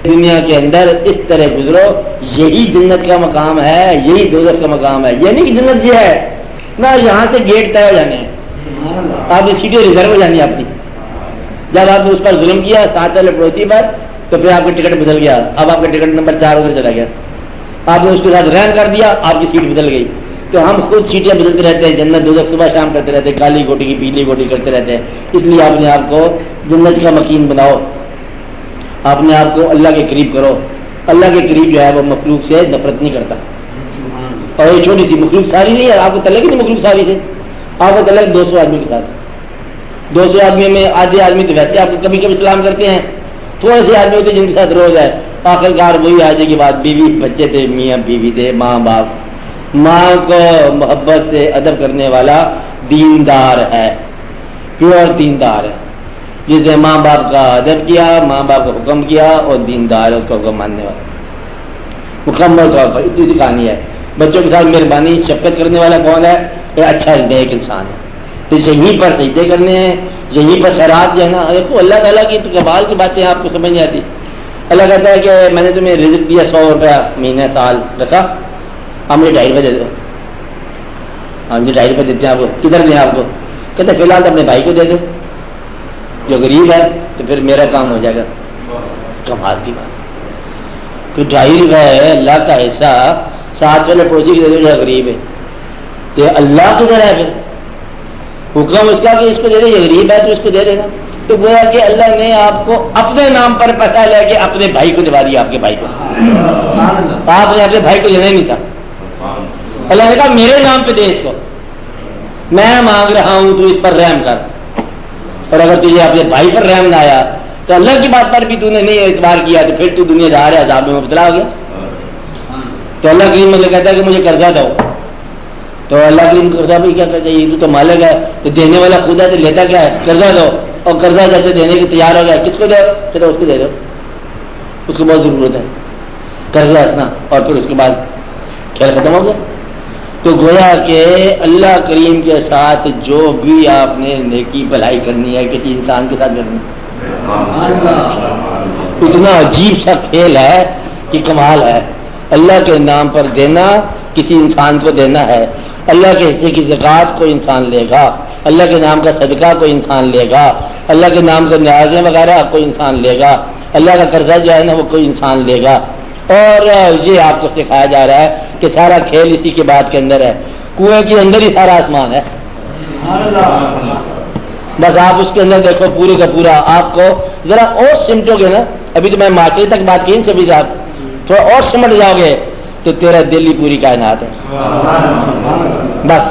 دنیا کے اندر اس طرح گزرو، یہی جنت کا مقام ہے، یہی دوزخ کا مقام ہے. یہ نہیں کہ جنت یہ ہے نہ، یہاں سے گیٹ طے ہو جانے ہیں، آپ کی سیٹیں ریزرو ہو جانی ہے اپنی. جب آپ نے اس پر ظلم کیا ساتھ والے پڑوسی پر، تو پھر آپ کا ٹکٹ بدل گیا، اب آپ کا ٹکٹ نمبر 4 ادھر چلا گیا. آپ نے اس کے ساتھ رحم کر دیا، آپ کی سیٹ بدل گئی. تو ہم خود سیٹیں بدلتے رہتے ہیں، جنت دوزخ صبح شام کرتے رہتے ہیں، کالی گوٹی کی پیلی گوٹی کرتے رہتے ہیں. اس لیے آپ نے آپ کو جنت کا مکین بناؤ، اپنے آپ کو اللہ کے قریب کرو. اللہ کے قریب جو ہے وہ مخلوق سے نفرت نہیں کرتا. اور یہ چھوٹی سی مخلوق ساری نہیں ہے، آپ کو تعلق ہی نہیں مخلوق ساری سے، آپ کو تعلق 200 آدمی کے ساتھ. 200 آدمی میں آدھے آدمی تو ویسے آپ کو کبھی کبھی سلام کرتے ہیں، تھوڑے سے آدمی ہوتے ہیں جن کے ساتھ روز ہے. آخرکار وہی آ جائے گی بات، بیوی بچے تھے، میاں بیوی تھے، ماں باپ. ماں کو محبت سے ادب کرنے والا دیندار ہے، پیور دیندار ہے. جس نے ماں باپ کا ادب کیا، ماں باپ کا حکم کیا، اور دیندار اس کا حکم ماننے والا مکمل طور پر. اتنی سی کہانی ہے. بچوں کے ساتھ مہربانی شفقت کرنے والا کون ہے؟ یہ اچھا نیک انسان ہے. تو یہیں پر سجدے کرنے ہیں، یہیں پر خیرات جو ہے نا. دیکھو اللہ تعالیٰ کی تو کمال کی باتیں آپ کو سمجھ نہیں آتی. اللہ کہتا ہے کہ میں نے تمہیں رزق دیا 100 روپیہ مہینے سال رکھا، آپ مجھے 2.5 روپے دے دو. ہم جو 2.5 روپے دیتے ہیں آپ کو، کدھر دیں آپ کو؟ کہتے فی الحال تو اپنے بھائی کو دے دو جو غریب ہے، تو پھر میرا کام ہو جائے گا. کمال کی بات. تو 2.5 روپے اللہ کا حصہ ساتھ والے پڑوسی کو دے دو جو غریب ہے. تو اللہ کدھر ہے؟ پھر حکم اس کا کہ اس کو دے دے، یہ غریب ہے تو اس کو دے دے گا. تو گویا کہ اللہ نے آپ کو اپنے نام پر پیسہ لے کے اپنے بھائی کو دبا دیا. آپ کے بھائی کو آپ نے اپنے بھائی کو لینا ہی نہیں تھا. اللہ نے کہا میرے نام پہ دے اس کو، میں مانگ رہا ہوں تو اس پر رحم کر. اور اگر تجھے اپنے بھائی پر رحم نہ آیا تو اللہ کی بات پر بھی تو نے نہیں اعتبار کیا، تو پھر تو دنیا دار ہے، عذاب میں مبتلا ہو گیا. تو اللہ کریم مطلب کہتا ہے کہ مجھے قرضہ دو. تو اللہ کریم قرضہ بھی کیا کہتا ہے؟ تو مالک ہے، تو دینے والا خود ہے، تو لیتا کیا ہے؟ قرضہ دو. اور قرضہ جیسے دینے کے تیار ہو گیا، کس کو دو؟ پھر اس کو دے دو، اس کو بہت ضرورت ہے قرضہ ہنسنا. اور پھر اس کے بعد کھیل ختم ہو گیا. تو گویا کہ اللہ کریم کے ساتھ جو بھی آپ نے نیکی بھلائی کرنی ہے کسی انسان کے ساتھ کرنی ہے، اتنا عجیب سا کھیل ہے کہ کمال ہے. اللہ کے نام پر دینا، کسی انسان کو دینا ہے. اللہ کے حصے کی زکوٰۃ کوئی انسان لے گا، اللہ کے نام کا صدقہ کوئی انسان لے گا، اللہ کے نام کا نیازیں وغیرہ کوئی انسان لے گا، اللہ کا قرضہ جو ہے نا وہ کوئی انسان لے گا. اور یہ آپ کو سکھایا جا رہا ہے کہ سارا کھیل اسی کے بات کے اندر ہے. کنویں کے اندر ہی سارا آسمان ہے. بس آپ اس کے اندر دیکھو پورے کا پورا. آپ کو ذرا اور سمٹو گے نا، ابھی تو میں معاشرے تک بات کی سبھی صاحب، تھوڑا اور سمٹ جاؤ گے تو تیرا دل ہی پوری کائنات ہے. بس